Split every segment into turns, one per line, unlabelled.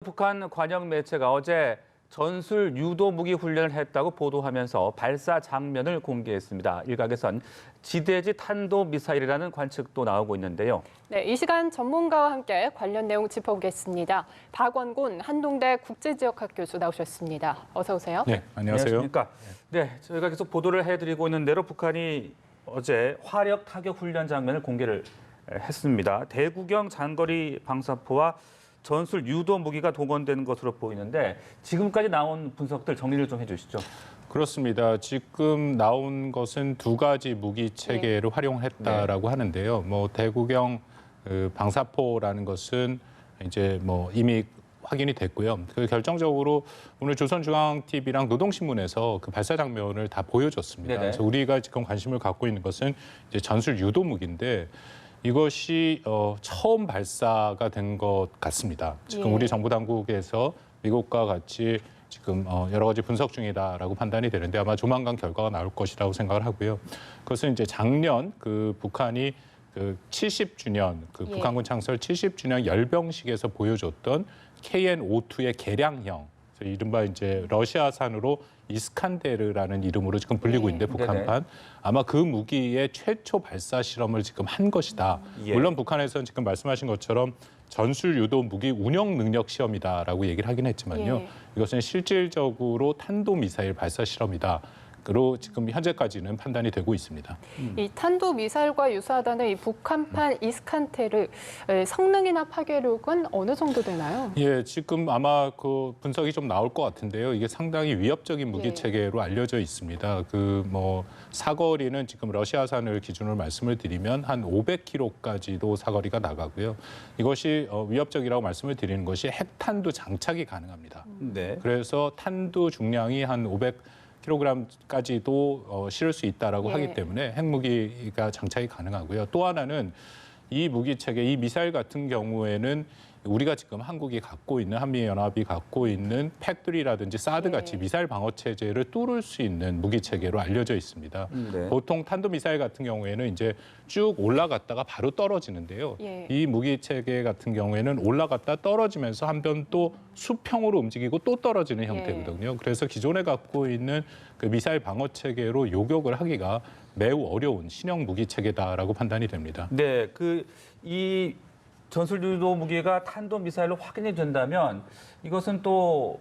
북한 관영 매체가 어제 전술 유도 무기 훈련을 했다고 보도하면서 발사 장면을 공개했습니다. 일각에선 지대지 탄도 미사일이라는 관측도 나오고 있는데요.
네, 이 시간 전문가와 함께 관련 내용 짚어보겠습니다. 박원곤 한동대 국제지역학 교수 나오셨습니다. 어서 오세요.
네, 안녕하세요.
안녕하십니까? 네, 저희가 계속 보도를 해드리고 있는 대로 북한이 어제 화력 타격 훈련 장면을 공개를 했습니다. 대구경 장거리 방사포와 전술 유도 무기가 동원되는 것으로 보이는데 지금까지 나온 분석들 정리를 좀 해주시죠.
그렇습니다. 지금 나온 것은 두 가지 무기 체계를 활용했다라고 하는데요. 대구경 방사포라는 것은 이제 이미 확인이 됐고요. 결정적으로 오늘 조선중앙TV랑 노동신문에서 그 발사 장면을 다 보여줬습니다.
네네.
그래서 우리가 지금 관심을 갖고 있는 것은 이제 전술 유도 무기인데. 이것이 처음 발사가 된 것 같습니다. 지금 우리 정부 당국에서 미국과 같이 지금 여러 가지 분석 중이다라고 판단이 되는데 아마 조만간 결과가 나올 것이라고 생각을 하고요. 그것은 이제 작년 북한이 70주년 북한군 창설 70주년 열병식에서 보여줬던 KN-52의 개량형, 이른바 이제 러시아산으로 이스칸데르라는 이름으로 지금 불리고 있는데 북한판 아마 그 무기의 최초 발사 실험을 지금 한 것이다. 물론 북한에서는 지금 말씀하신 것처럼 전술 유도 무기 운영 능력 시험이다라고 얘기를 하긴 했지만요. 이것은 실질적으로 탄도 미사일 발사 실험이다. 로 지금 현재까지는 판단이 되고 있습니다.
이 탄도 미사일과 유사하다는 이 북한판 이스칸테르 성능이나 파괴력은 어느 정도 되나요?
예, 지금 아마 그 분석이 좀 나올 것 같은데요. 이게 상당히 위협적인 무기 체계로 알려져 있습니다. 사거리는 지금 러시아산을 기준으로 말씀을 드리면 한 500km까지도 사거리가 나가고요. 이것이 위협적이라고 말씀을 드리는 것이 핵탄두 장착이 가능합니다. 그래서 탄두 중량이 한 500kg까지도 실을 수 있다라고 하기 때문에 핵무기가 장착이 가능하고요. 또 하나는 이 무기 체계, 이 미사일 같은 경우에는 우리가 지금 한국이 갖고 있는 한미연합이 갖고 있는 팩3라든지 사드 같이 미사일 방어 체제를 뚫을 수 있는 무기 체계로 알려져 있습니다. 보통 탄도 미사일 같은 경우에는 이제 쭉 올라갔다가 바로 떨어지는데요. 이 무기 체계 같은 경우에는 올라갔다 떨어지면서 한 번 또 수평으로 움직이고 또 떨어지는 형태거든요. 그래서 기존에 갖고 있는 그 미사일 방어 체계로 요격을 하기가 매우 어려운 신형 무기 체계다라고 판단이 됩니다.
네, 이 전술 유도 무기가 탄도 미사일로 확인이 된다면 이것은 또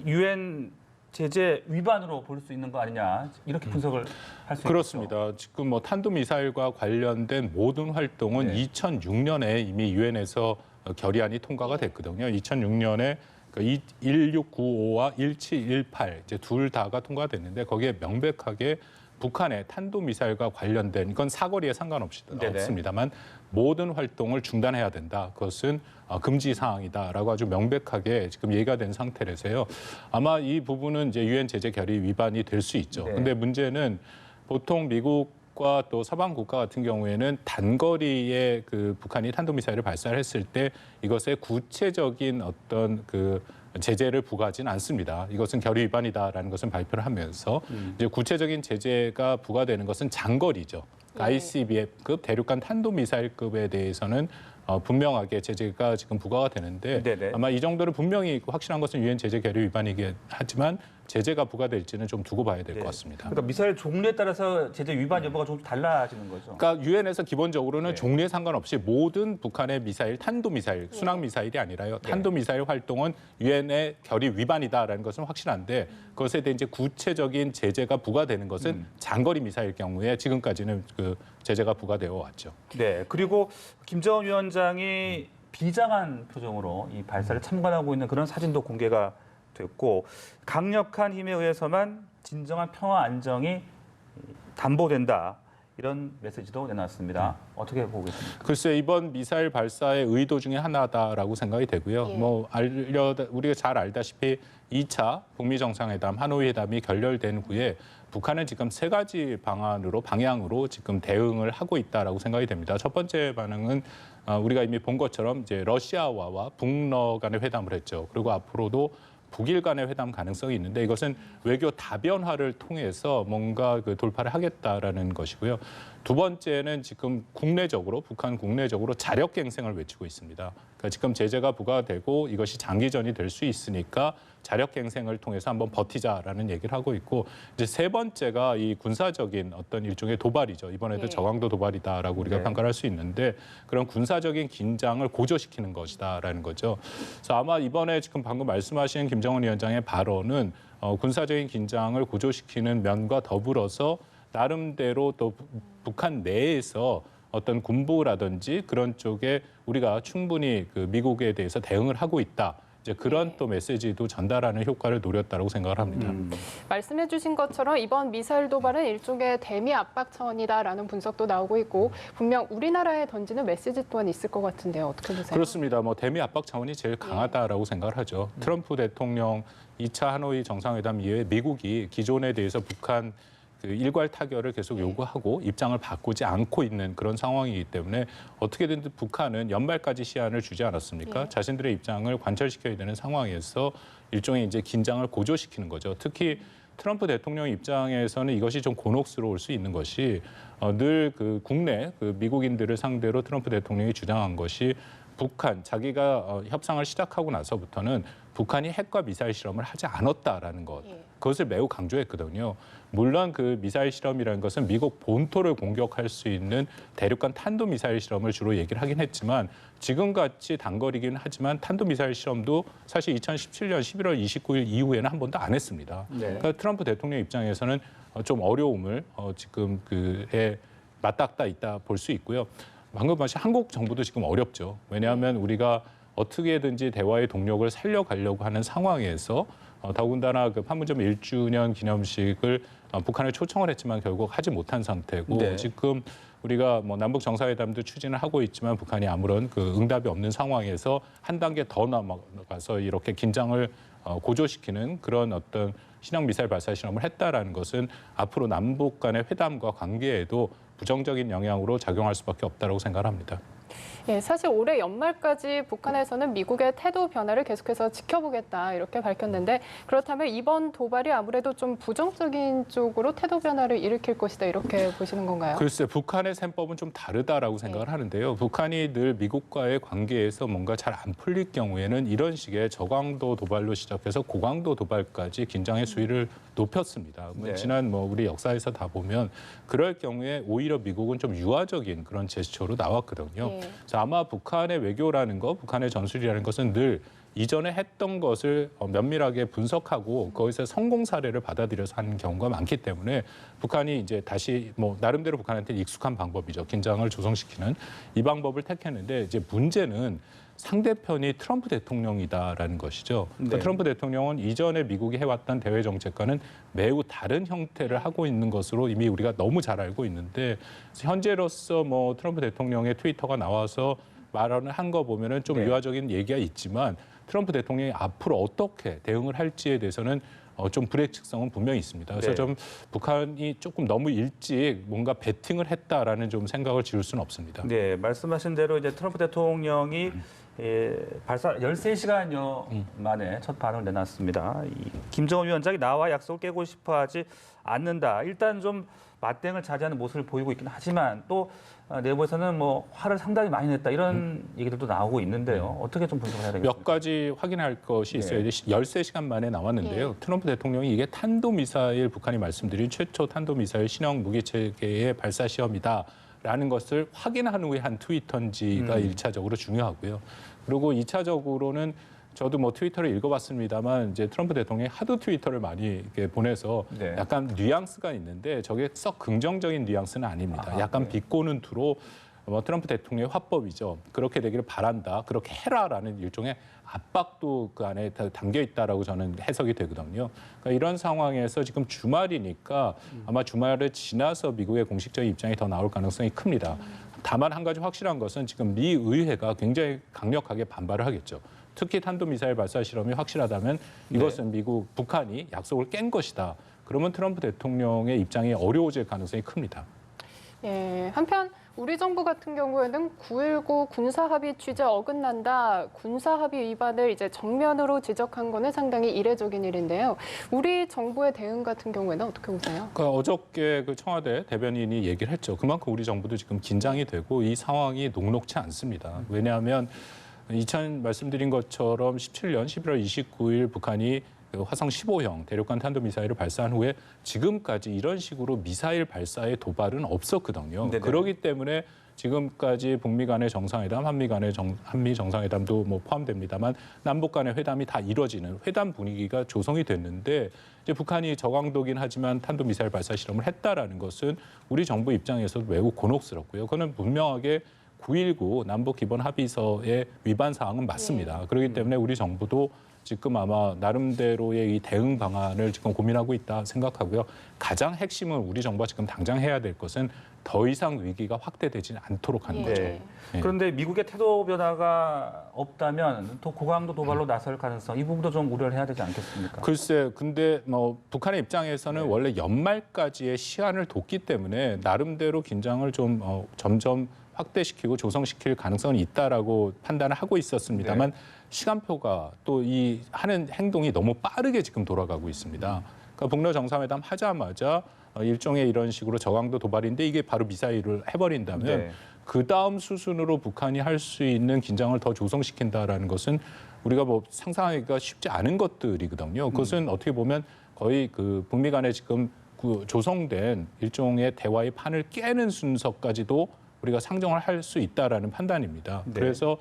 유엔 제재 위반으로 볼 수 있는 거 아니냐 이렇게 분석을 할 수 있죠.
그렇습니다. 지금 탄도 미사일과 관련된 모든 활동은 2006년에 이미 유엔에서 결의안이 통과가 됐거든요. 2006년에 1695와 1718 이제 둘 다가 통과됐는데 거기에 명백하게 북한의 탄도미사일과 관련된 이건 사거리에 상관없이 없습니다만 모든 활동을 중단해야 된다. 그것은 금지 사항이다라고 아주 명백하게 지금 얘기가 된 상태라서요. 아마 이 부분은 이제 유엔 제재 결의 위반이 될 수 있죠. 근데 문제는 보통 미국과 또 서방 국가 같은 경우에는 단거리에 북한이 탄도미사일을 발사를 했을 때 이것의 구체적인 어떤 제재를 부과하지는 않습니다. 이것은 결의 위반이다라는 것은 발표를 하면서 이제 구체적인 제재가 부과되는 것은 장거리죠. ICBM급 대륙간 탄도미사일급에 대해서는 분명하게 제재가 지금 부과가 되는데 아마 이 정도를 분명히 확실한 것은 유엔 제재 결의 위반이긴 하지만 제재가 부과될지는 좀 두고 봐야 될 것 같습니다.
그러니까 미사일 종류에 따라서 제재 위반 여부가 좀 달라지는 거죠.
그러니까 유엔에서 기본적으로는 종류에 상관없이 모든 북한의 미사일, 탄도미사일, 순항미사일이 아니라요. 탄도미사일 활동은 유엔의 결의 위반이다라는 것은 확실한데 그것에 대해 이제 구체적인 제재가 부과되는 것은 장거리 미사일 경우에 지금까지는 제재가 부과되어 왔죠.
네, 그리고 김정은 위원장이 비장한 표정으로 이 발사를 참관하고 있는 그런 사진도 공개가 됐고 강력한 힘에 의해서만 진정한 평화 안정이 담보된다. 이런 메시지도 내놨습니다. 어떻게 보고 계십니까?
글쎄 이번 미사일 발사의 의도 중에 하나다라고 생각이 되고요. 우리가 잘 알다시피 2차 북미 정상회담, 하노이 회담이 결렬된 후에 북한은 지금 세 가지 방향으로 지금 대응을 하고 있다라고 생각이 됩니다. 첫 번째 반응은 우리가 이미 본 것처럼 이제 러시아와와 북러 간의 회담을 했죠. 그리고 앞으로도 북일 간의 회담 가능성이 있는데 이것은 외교 다변화를 통해서 뭔가 그 돌파를 하겠다라는 것이고요. 두 번째는 지금 국내적으로 북한 국내적으로 자력갱생을 외치고 있습니다. 그러니까 지금 제재가 부과되고 이것이 장기전이 될 수 있으니까 자력갱생을 통해서 한번 버티자라는 얘기를 하고 있고 이제 세 번째가 이 군사적인 어떤 일종의 도발이죠. 이번에도
예.
저강도 도발이다라고 우리가
네.
평가를 할 수 있는데 그런 군사적인 긴장을 고조시키는 것이다라는 거죠. 그래서 아마 이번에 지금 방금 말씀하신 김정은 위원장의 발언은 군사적인 긴장을 고조시키는 면과 더불어서 나름대로 또 북한 내에서 어떤 군부라든지 그런 쪽에 우리가 충분히 그 미국에 대해서 대응을 하고 있다. 이제 그런 또 메시지도 전달하는 효과를 노렸다고 생각을 합니다.
말씀해 주신 것처럼 이번 미사일 도발은 일종의 대미 압박 차원이다라는 분석도 나오고 있고 분명 우리나라에 던지는 메시지 또한 있을 것 같은데요. 어떻게 보세요?
그렇습니다. 뭐 대미 압박 차원이 제일 강하다라고 생각을 하죠. 트럼프 대통령 2차 하노이 정상회담 이후에 미국이 기존에 대해서 북한 그 일괄 타결을 계속 요구하고 입장을 바꾸지 않고 있는 그런 상황이기 때문에 어떻게든 북한은 연말까지 시한을 주지 않았습니까? 자신들의 입장을 관철시켜야 되는 상황에서 일종의 이제 긴장을 고조시키는 거죠. 특히 트럼프 대통령 입장에서는 이것이 좀 곤혹스러울 수 있는 것이 늘 그 국내 그 미국인들을 상대로 트럼프 대통령이 주장한 것이 북한 자기가 협상을 시작하고 나서부터는 북한이 핵과 미사일 실험을 하지 않았다라는 것. 그것을 매우 강조했거든요. 물론 그 미사일 실험이라는 것은 미국 본토를 공격할 수 있는 대륙간 탄도미사일 실험을 주로 얘기를 하긴 했지만 지금같이 단거리긴 하지만 탄도미사일 실험도 사실 2017년 11월 29일 이후에는 한 번도 안 했습니다.
네.
그러니까 트럼프 대통령 입장에서는 좀 어려움을 지금 그에 맞닥다 있다 볼 수 있고요. 방금 말씀 한국 정부도 지금 어렵죠. 왜냐하면 우리가 어떻게든지 대화의 동력을 살려가려고 하는 상황에서 더군다나 그 판문점 1주년 기념식을 북한에 초청을 했지만 결국 하지 못한 상태고
네.
지금 우리가 뭐 남북 정상회담도 추진을 하고 있지만 북한이 아무런 그 응답이 없는 상황에서 한 단계 더 나아가서 이렇게 긴장을 고조시키는 그런 어떤 신형 미사일 발사 실험을 했다라는 것은 앞으로 남북 간의 회담과 관계에도 부정적인 영향으로 작용할 수밖에 없다고 생각합니다.
예, 사실 올해 연말까지 북한에서는 미국의 태도 변화를 계속해서 지켜보겠다 이렇게 밝혔는데 그렇다면 이번 도발이 아무래도 좀 부정적인 쪽으로 태도 변화를 일으킬 것이다 이렇게 보시는 건가요?
글쎄 북한의 셈법은 좀 다르다라고 생각을 하는데요. 북한이 늘 미국과의 관계에서 뭔가 잘 안 풀릴 경우에는 이런 식의 저강도 도발로 시작해서 고강도 도발까지 긴장의 수위를 높였습니다.
네.
지난 우리 역사에서 다 보면 그럴 경우에 오히려 미국은 좀 유화적인 그런 제스처로 나왔거든요.
예.
그래서 아마 북한의 외교라는 것, 북한의 전술이라는 것은 늘 이전에 했던 것을 면밀하게 분석하고 거기서 성공 사례를 받아들여서 하는 경우가 많기 때문에 북한이 이제 다시 나름대로 북한한테 익숙한 방법이죠. 긴장을 조성시키는 이 방법을 택했는데 이제 문제는 상대편이 트럼프 대통령이다라는 것이죠. 그러니까
네.
트럼프 대통령은 이전에 미국이 해왔던 대외 정책과는 매우 다른 형태를 하고 있는 것으로 이미 우리가 너무 잘 알고 있는데 현재로서 트럼프 대통령의 트위터가 나와서 말을 한 거 보면은 좀
네.
유화적인 얘기가 있지만 트럼프 대통령이 앞으로 어떻게 대응을 할지에 대해서는 좀 불확실성은 분명히 있습니다. 그래서
네.
좀 북한이 조금 너무 일찍 뭔가 배팅을 했다라는 좀 생각을 지울 수는 없습니다.
네, 말씀하신 대로 이제 트럼프 대통령이 발사 13시간여 만에 첫 발언을 내놨습니다. 김정은 위원장이 나와 약속을 깨고 싶어 하지 않는다. 일단 좀 맞대응을 자제하는 모습을 보이고 있긴 하지만 또 내부에서는 화를 상당히 많이 냈다. 이런 얘기들도 나오고 있는데요. 어떻게 좀 분석을 해야 되겠습니까?
몇 가지 확인할 것이 있어요.
네.
13시간 만에 나왔는데요. 트럼프 대통령이 이게 탄도미사일, 북한이 말씀드린 최초 탄도미사일 신형 무기체계의 발사 시험이다. 라는 것을 확인한 후에 한 트위터인지가 1차적으로 중요하고요. 그리고 2차적으로는 저도 트위터를 읽어봤습니다만 이제 트럼프 대통령이 하도 트위터를 많이 이렇게 보내서
네.
약간 뉘앙스가 있는데 저게 썩 긍정적인 뉘앙스는 아닙니다. 약간 비꼬는 투로 트럼프 대통령의 화법이죠. 그렇게 되기를 바란다. 그렇게 해라라는 일종의 압박도 그 안에 담겨 있다라고 저는 해석이 되거든요. 그러니까 이런 상황에서 지금 주말이니까 아마 주말을 지나서 미국의 공식적인 입장이 더 나올 가능성이 큽니다. 다만 한 가지 확실한 것은 지금 미 의회가 굉장히 강력하게 반발을 하겠죠. 특히 탄도미사일 발사 실험이 확실하다면 이것은 미국, 북한이 약속을 깬 것이다. 그러면 트럼프 대통령의 입장이 어려워질 가능성이 큽니다.
예, 한편 우리 정부 같은 경우에는 9.19 군사합의 취재 어긋난다, 군사합의 위반을 이제 정면으로 지적한 거는 상당히 이례적인 일인데요. 우리 정부의 대응 같은 경우에는 어떻게 보세요?
그러니까 어저께 그 청와대 대변인이 얘기를 했죠. 그만큼 우리 정부도 지금 긴장이 되고 이 상황이 녹록치 않습니다. 왜냐하면 말씀드린 것처럼 17년 11월 29일 북한이 그 화성 15형 대륙간 탄도미사일을 발사한 후에 지금까지 이런 식으로 미사일 발사의 도발은 없었거든요.
네네.
그렇기 때문에 지금까지 북미 간의 정상회담, 한미 정상회담도 뭐 포함됩니다만 남북 간의 회담이 다 이뤄지는 회담 분위기가 조성이 됐는데 이제 북한이 저강도긴 하지만 탄도미사일 발사 실험을 했다라는 것은 우리 정부 입장에서도 매우 곤혹스럽고요. 그거는 분명하게 9.19 남북 기본 합의서의 위반 사항은 맞습니다. 그렇기 때문에 우리 정부도 지금 아마 나름대로의 이 대응 방안을 지금 고민하고 있다 생각하고요. 가장 핵심은 우리 정부가 지금 당장 해야 될 것은 더 이상 위기가 확대되지 않도록 하는 거죠.
네.
네.
그런데 미국의 태도 변화가 없다면 또 고강도 도발로 나설 가능성 이 부분도 좀 우려를 해야 되지 않겠습니까?
글쎄, 근데 뭐 북한의 입장에서는 원래 연말까지의 시한을 뒀기 때문에 나름대로 긴장을 좀 점점 확대시키고 조성시킬 가능성은 있다라고 판단을 하고 있었습니다만 시간표가 또 이 하는 행동이 너무 빠르게 지금 돌아가고 있습니다. 그러니까 북러 정상회담 하자마자 일종의 이런 식으로 저강도 도발인데 이게 바로 미사일을 해버린다면
네.
그 다음 수순으로 북한이 할 수 있는 긴장을 더 조성시킨다라는 것은 우리가 뭐 상상하기가 쉽지 않은 것들이거든요. 그것은 어떻게 보면 거의 그 북미 간에 지금 그 조성된 일종의 대화의 판을 깨는 순서까지도 우리가 상정을 할 수 있다라는 판단입니다.
네.
그래서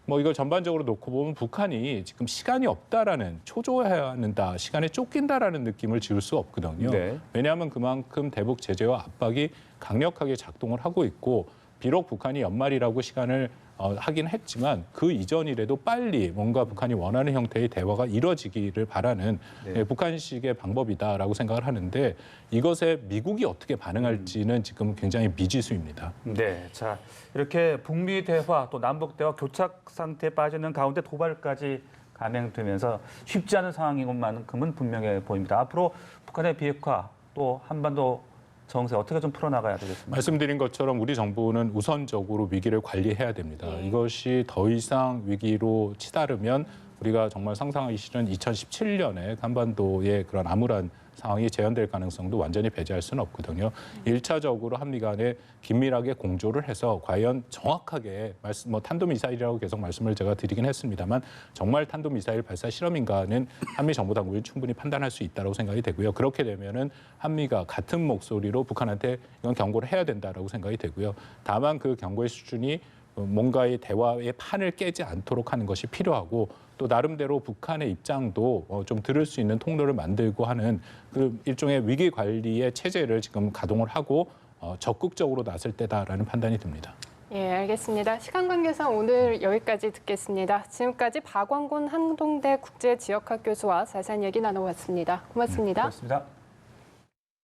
뭐 이걸 전반적으로 놓고 보면 북한이 지금 시간이 없다라는 초조해야 한다, 시간에 쫓긴다라는 느낌을 지울 수 없거든요.
네.
왜냐하면 그만큼 대북 제재와 압박이 강력하게 작동을 하고 있고 비록 북한이 연말이라고 시간을 하긴 했지만 그 이전이라도 빨리 뭔가 북한이 원하는 형태의 대화가 이뤄지기를 바라는
네.
북한식의 방법이다라고 생각을 하는데 이것에 미국이 어떻게 반응할지는 지금 굉장히 미지수입니다.
네, 자 이렇게 북미 대화 또 남북 대화 교착 상태에 빠지는 가운데 도발까지 감행되면서 쉽지 않은 상황인 것만큼은 분명해 보입니다. 앞으로 북한의 비핵화 또 한반도 정세 어떻게 좀 풀어나가야 되겠습니까?
말씀드린 것처럼 우리 정부는 우선적으로 위기를 관리해야 됩니다. 이것이 더 이상 위기로 치달으면 우리가 정말 상상하기 싫은 2017년에 한반도의 그런 암울한 상황이 재현될 가능성도 완전히 배제할 수는 없거든요. 1차적으로 한미 간에 긴밀하게 공조를 해서 과연 정확하게 탄도미사일이라고 계속 말씀을 제가 드리긴 했습니다만 정말 탄도미사일 발사 실험인가는 한미 정보 당국이 충분히 판단할 수 있다고 생각이 되고요. 그렇게 되면은 한미가 같은 목소리로 북한한테 이건 경고를 해야 된다라고 생각이 되고요. 다만 그 경고의 수준이 뭔가의 대화의 판을 깨지 않도록 하는 것이 필요하고 또 나름대로 북한의 입장도 좀 들을 수 있는 통로를 만들고 하는 그 일종의 위기 관리의 체제를 지금 가동을 하고 적극적으로 나설 때다라는 판단이 듭니다.
예, 알겠습니다. 시간 관계상 오늘 여기까지 듣겠습니다. 지금까지 박원곤 한동대 국제지역학 교수와 자세한 얘기 나눠봤습니다. 고맙습니다.
고맙습니다.